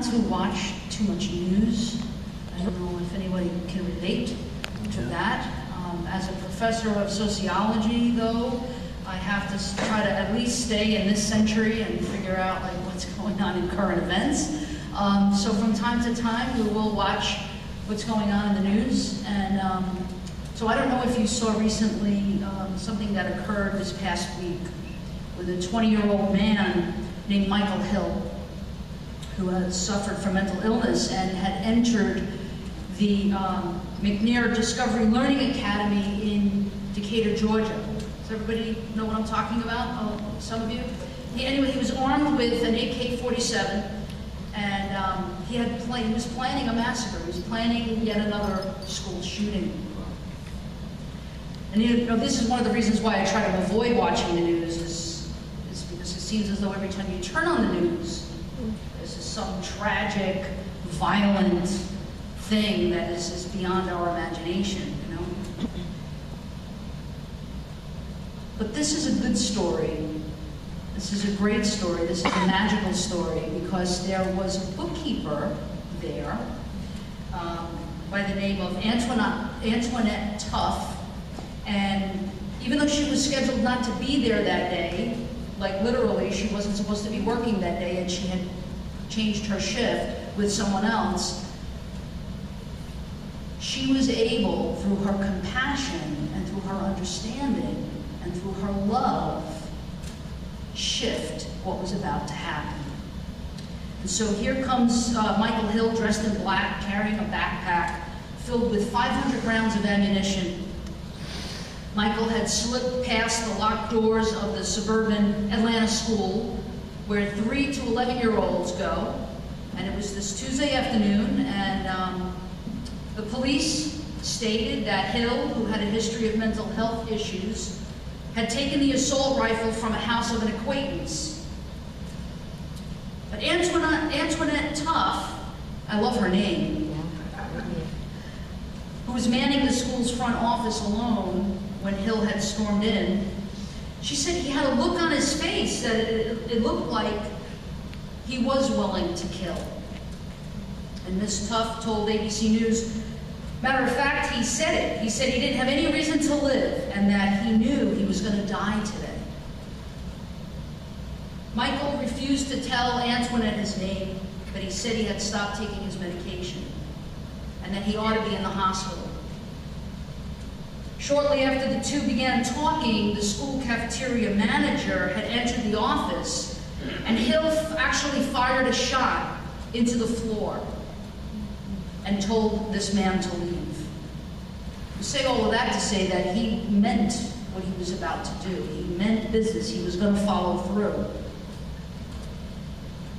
not to watch too much news. I don't know if anybody can relate to that. As a professor of sociology, though, I have to try to at least stay in this century and figure out like what's going on in current events. So from time to time, we will watch what's going on in the news. And so I don't know if you saw recently something that occurred this past week with a 20-year-old man named Michael Hill, who had suffered from mental illness and had entered the McNair Discovery Learning Academy in Decatur, Georgia. Does everybody know what I'm talking about? Oh, some of you? Anyway, he was armed with an AK-47, and he was planning a massacre. He was planning yet another school shooting. And this is one of the reasons why I try to avoid watching the news, is because it seems as though every time you turn on the news, there's some tragic, violent thing that is beyond our imagination, you know? But this is a good story. This is a great story. This is a magical story, because there was a bookkeeper there by the name of Antoinette Tuff, and even though she was scheduled not to be there that day, like literally she wasn't supposed to be working that day, and she had changed her shift with someone else, she was able, through her compassion and through her understanding and through her love, shift what was about to happen. And so here comes Michael Hill, dressed in black, carrying a backpack filled with 500 rounds of ammunition. Michael had slipped past the locked doors of the suburban Atlanta school where 3 to 11-year-olds go, and it was this Tuesday afternoon, and the police stated that Hill, who had a history of mental health issues, had taken the assault rifle from a house of an acquaintance. But Antoinette Tuff, I love her name, who was manning the school's front office alone when Hill had stormed in, she said he had a look on his face that it looked like he was willing to kill. And Ms. Tuff told ABC News, matter of fact, he said it. He said he didn't have any reason to live and that he knew he was going to die today. Michael refused to tell Antoinette his name, but he said he had stopped taking his medication and that he ought to be in the hospital. Shortly after the two began talking, the school cafeteria manager had entered the office, and Hill actually fired a shot into the floor and told this man to leave. I say all of that to say that he meant what he was about to do. He meant business. He was going to follow through.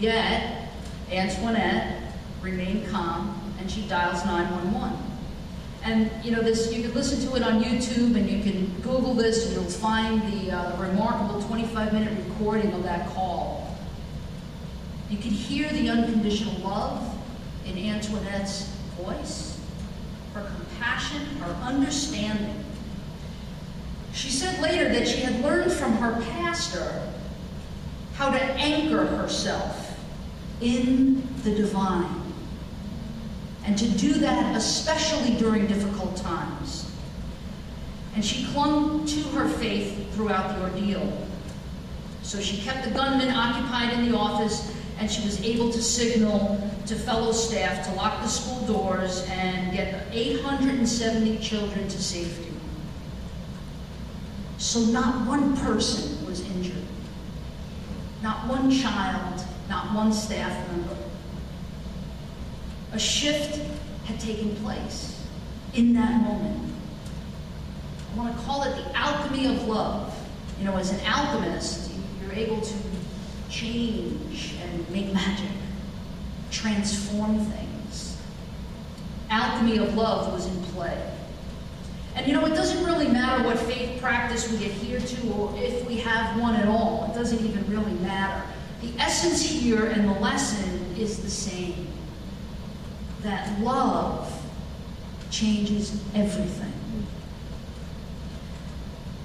Yet, Antoinette remained calm, and she dials 911. And you know, this, you can listen to it on YouTube, and you can Google this, and you'll find the remarkable 25-minute recording of that call. You can hear the unconditional love in Antoinette's voice, her compassion, her understanding. She said later that she had learned from her pastor how to anchor herself in the divine, and to do that especially during difficult times. And she clung to her faith throughout the ordeal. So she kept the gunman occupied in the office, and she was able to signal to fellow staff to lock the school doors and get 870 children to safety. So not one person was injured. Not one child, not one staff member. A shift had taken place in that moment. I want to call it the alchemy of love. You know, as an alchemist, you're able to change and make magic, transform things. Alchemy of love was in play. And you know, it doesn't really matter what faith practice we adhere to or if we have one at all. It doesn't even really matter. The essence here and the lesson is the same. That love changes everything.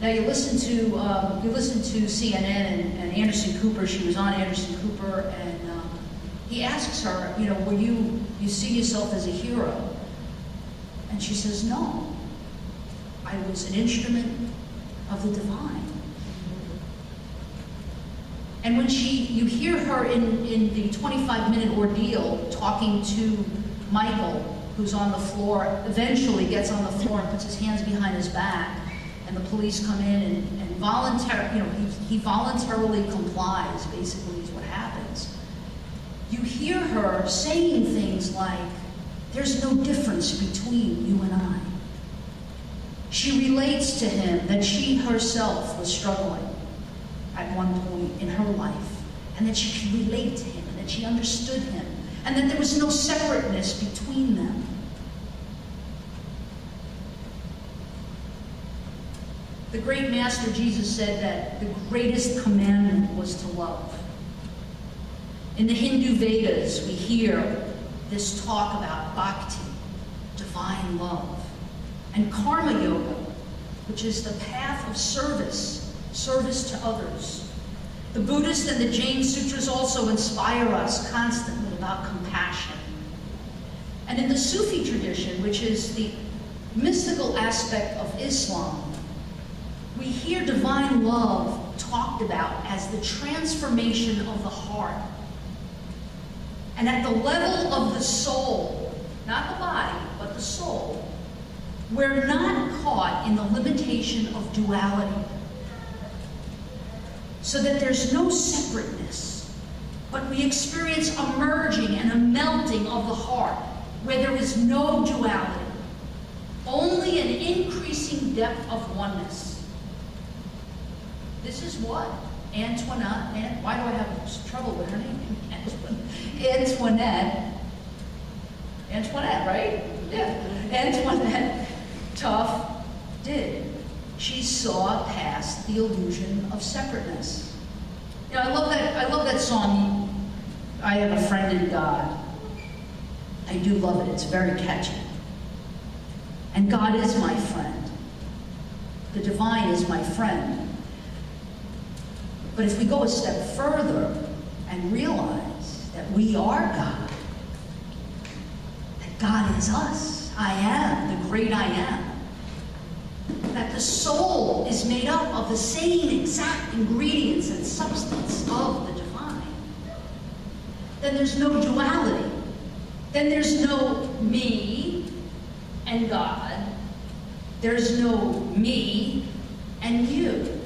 Now you listen to CNN and Anderson Cooper. She was on Anderson Cooper, and he asks her, you know, will you see yourself as a hero? And she says, no. I was an instrument of the divine. And when you hear her in the 25-minute ordeal talking to Michael, who's on the floor, eventually gets on the floor and puts his hands behind his back, and the police come in and he voluntarily complies, basically is what happens. You hear her saying things like, there's no difference between you and I. She relates to him that she herself was struggling at one point in her life, and that she could relate to him, and that she understood him, and that there was no separateness between them. The great master Jesus said that the greatest commandment was to love. In the Hindu Vedas, we hear this talk about bhakti, divine love, and karma yoga, which is the path of service to others. The Buddhist and the Jain sutras also inspire us constantly about compassion. And in the Sufi tradition, which is the mystical aspect of Islam, we hear divine love talked about as the transformation of the heart. And at the level of the soul, not the body, but the soul, we're not caught in the limitation of duality. So that there's no separateness, but we experience a merging and a melting of the heart where there is no duality, only an increasing depth of oneness. This is what Antoinette, why do I have trouble with her name? Antoinette, right? Yeah. Antoinette Tough did. She saw past the illusion of separateness. You know, I love that song, I Have a Friend in God. I do love it, it's very catchy. And God is my friend. The divine is my friend. But if we go a step further and realize that we are God, that God is us, I am, the great I am, that the soul is made up of the same exact ingredients and substance of the divine, then there's no duality. Then there's no me and God. There's no me and you.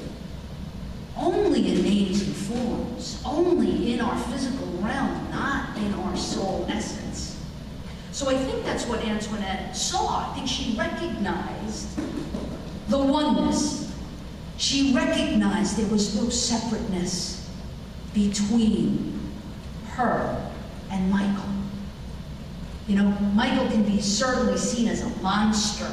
Only in names and forms, only in our physical realm, not in our soul essence. So I think that's what Antoinette saw. I think she recognized the oneness. She recognized there was no separateness between her and Michael. You know, Michael can be certainly seen as a monster.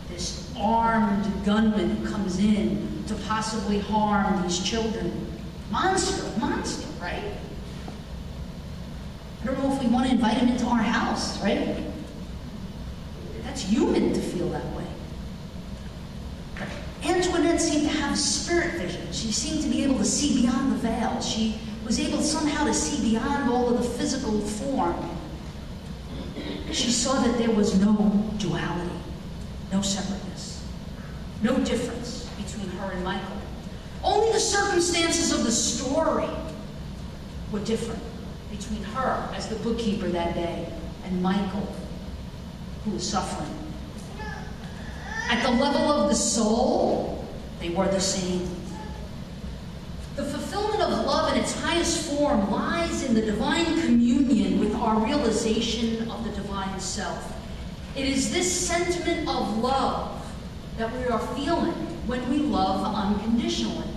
This armed gunman who comes in to possibly harm these children. Monster, right? I don't know if we want to invite him into our house, right? That's human to feel that way. Antoinette seemed to have spirit vision. She seemed to be able to see beyond the veil. She was able somehow to see beyond all of the physical form. She saw that there was no duality, no separateness, no difference between her and Michael. Only the circumstances of the story were different between her as the bookkeeper that day and Michael, who was suffering. At the level of the soul, they were the same. The fulfillment of love in its highest form lies in the divine communion with our realization of the divine self. It is this sentiment of love that we are feeling when we love unconditionally.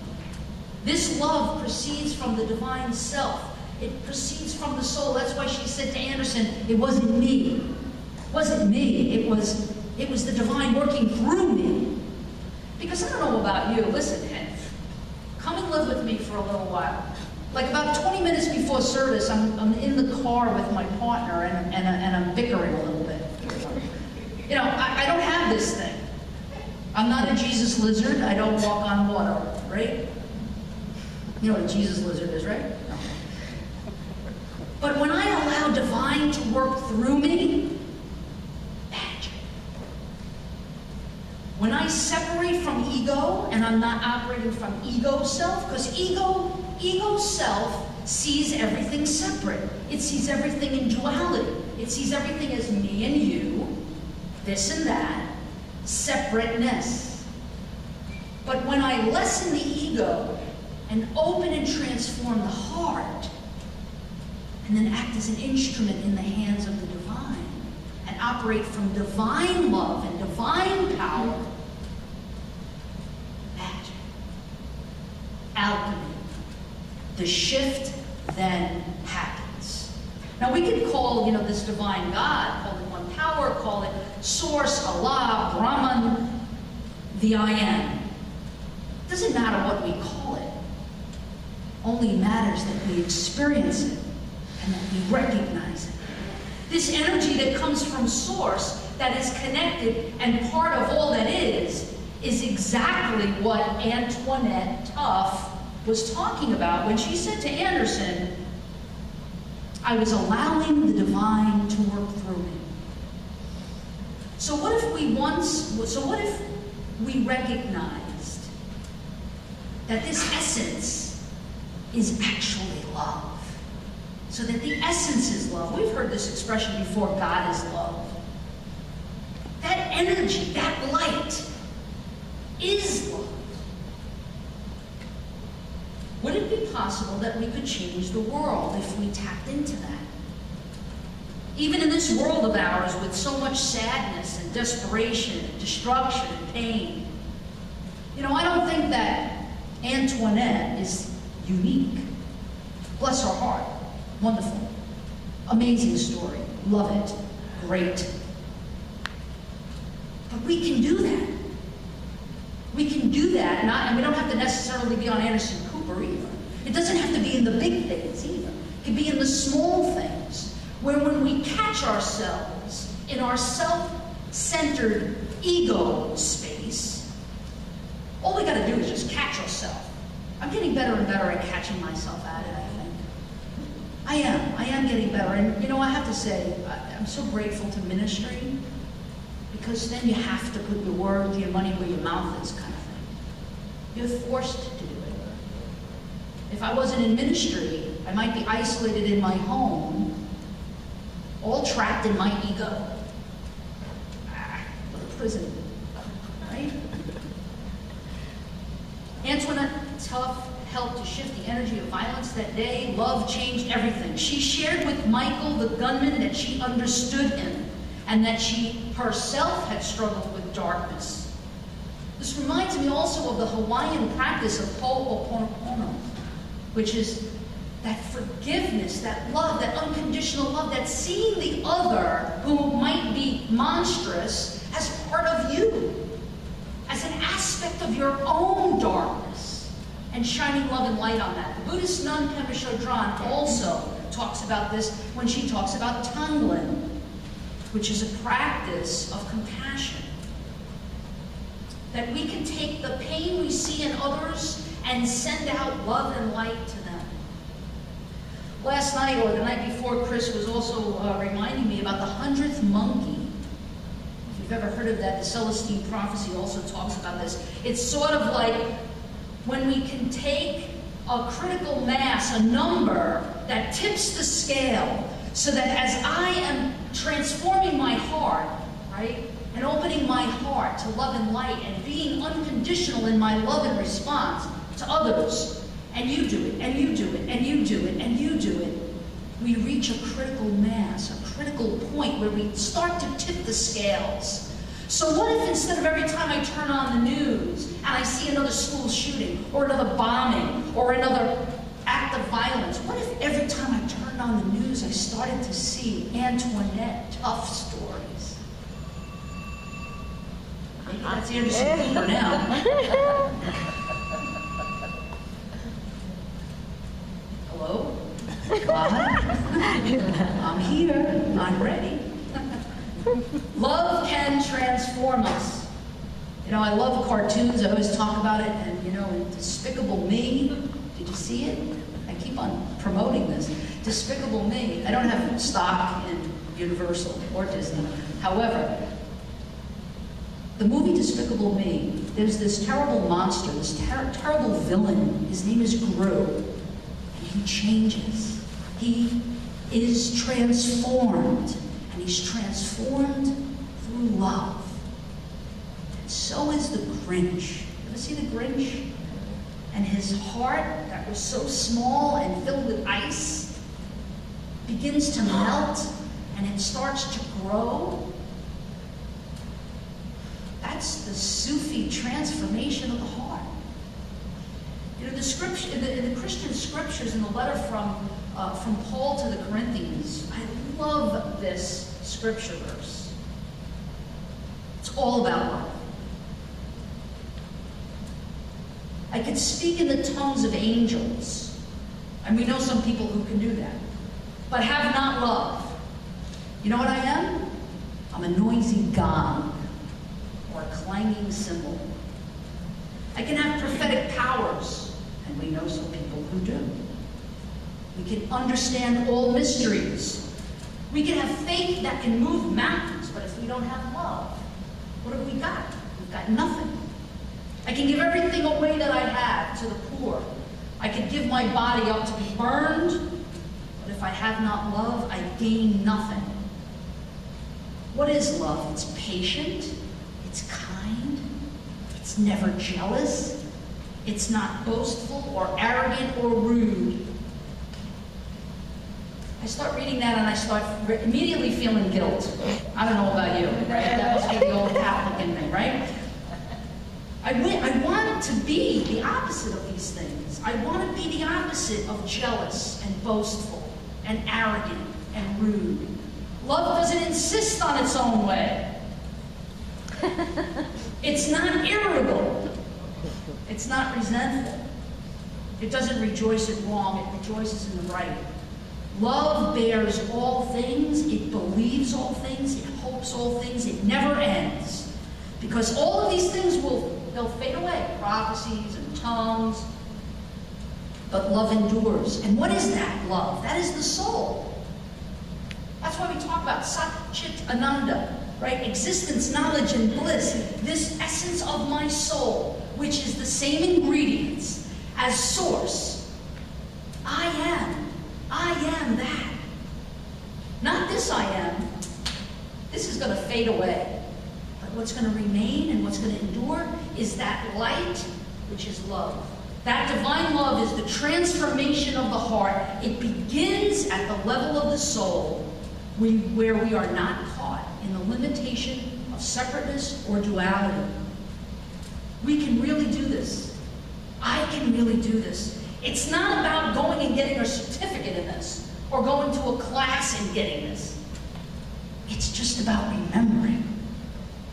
This love proceeds from the divine self. It proceeds from the soul. That's why she said to Anderson, it wasn't me. It wasn't me. It was the divine working through me. Because I don't know about you. Listen, come and live with me for a little while. Like about 20 minutes before service, I'm in the car with my partner and I'm bickering a little bit. You know, I don't have this thing. I'm not a Jesus lizard. I don't walk on water, right? You know what a Jesus lizard is, right? No. But when I allow divine to work through me, magic. When I separate from ego and I'm not operating from ego self, because ego self sees everything separate. It sees everything in duality. It sees everything as me and you, this and that, separateness. But when I lessen the ego and open and transform the heart, and then act as an instrument in the hands of the divine, and operate from divine love and divine power, magic, alchemy, the shift then happens. Now we could call, this divine God, call it one power, call it source, Allah, Brahman, the I am. It doesn't matter what we call it. Only matters that we experience it and that we recognize it. This energy that comes from source, that is connected and part of all that is exactly what Antoinette Tuff was talking about when she said to Anderson, I was allowing the divine to work through me. So what if we recognized that this essence is actually love? So that the essence is love. We've heard this expression before, God is love. That energy, that light, is love. Would it be possible that we could change the world if we tapped into that? Even in this world of ours with so much sadness and desperation and destruction and pain, I don't think that Antoinette is unique. Bless her heart. Wonderful. Amazing story. Love it. Great. But we can do that. We can do that, and we don't have to necessarily be on Anderson Cooper either. It doesn't have to be in the big things either. It can be in the small things, where when we catch ourselves in our self-centered ego space, all we gotta do is just catch ourselves. I'm getting better and better at catching myself at it, I think. I am getting better, and I have to say, I'm so grateful to ministry, because then you have to put your money where your mouth is, kind of thing. You're forced to do it. If I wasn't in ministry, I might be isolated in my home, all trapped in my ego. Like a prison, right? Antoinette Tuff helped to shift the energy of violence that day. Love changed everything. She shared with Michael, the gunman, that she understood him, and that she herself had struggled with darkness. This reminds me also of the Hawaiian practice of Ho'oponopono, which is that forgiveness, that love, that unconditional love, that seeing the other who might be monstrous as part of you, as an aspect of your own darkness, and shining love and light on that. The Buddhist nun Pema Chodron also talks about this when she talks about Tanglen, which is a practice of compassion. That we can take the pain we see in others and send out love and light to them. Last night, or the night before, Chris was also reminding me about the 100th monkey. If you've ever heard of that, the Celestine Prophecy also talks about this. It's sort of like when we can take a critical mass, a number that tips the scale, so that as I am transforming my heart, right, and opening my heart to love and light and being unconditional in my love and response to others, and you do it, and you do it, and you do it, and you do it, we reach a critical mass, a critical point where we start to tip the scales. So what if instead of every time I turn on the news and I see another school shooting, or another bombing, or another act of violence, what if every time I turned on the news I started to see Antoinette Tuff stories? Maybe that's Anderson Cooper now. Hello? God? I'm here. I'm ready. Love can transform us. I love cartoons. I always talk about it. And, in Despicable Me, did you see it? I keep on promoting this. Despicable Me. I don't have stock in Universal or Disney. However, the movie Despicable Me, there's this terrible monster, this terrible villain. His name is Gru, and he changes. He is transformed, and he's transformed through love. And so is the Grinch. You ever see the Grinch? And his heart, that was so small and filled with ice, begins to melt, and it starts to grow. That's the Sufi transformation of the heart. You know, the scripture, in the Christian scriptures, in the letter from Paul to the Corinthians, I love this scripture verse. It's all about love. I could speak in the tongues of angels, and we know some people who can do that, but have not love. You know what I am? I'm a noisy gong or a clanging cymbal. I can have prophetic powers, and we know some people who do. We can understand all mysteries. We can have faith that can move mountains, but if we don't have love, what have we got? We've got nothing. I can give everything away that I have to the poor. I could give my body up to be burned, but if I have not love, I gain nothing. What is love? It's patient, it's kind, it's never jealous, it's not boastful or arrogant or rude. I start reading that and I start immediately feeling guilt. I don't know about you, right? That must be the old Catholic in me, right? I want to be the opposite of these things. I want to be the opposite of jealous and boastful and arrogant and rude. Love doesn't insist on its own way. It's not irritable. It's not resentful. It doesn't rejoice in wrong, it rejoices in the right. Love bears all things, it believes all things, it hopes all things, it never ends. Because all of these things they'll fade away, prophecies and tongues, but love endures. And what is that love? That is the soul. That's why we talk about Sat Chit Ananda, right? Existence, knowledge, and bliss. This essence of my soul, which is the same ingredients as source. I am that. Not this I am. This is going to fade away. But what's going to remain and what's going to endure is that light, which is love. That divine love is the transformation of the heart. It begins at the level of the soul, where we are not caught in the limitation of separateness or duality. We can really do this. I can really do this. It's not about going and getting a certificate in this, or going to a class and getting this. It's just about remembering.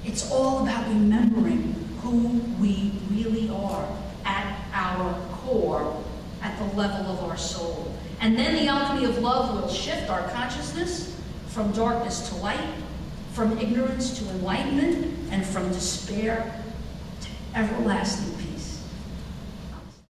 It's all about remembering who we really are at our core, at the level of our soul. And then the alchemy of love will shift our consciousness from darkness to light, from ignorance to enlightenment, and from despair to everlasting peace.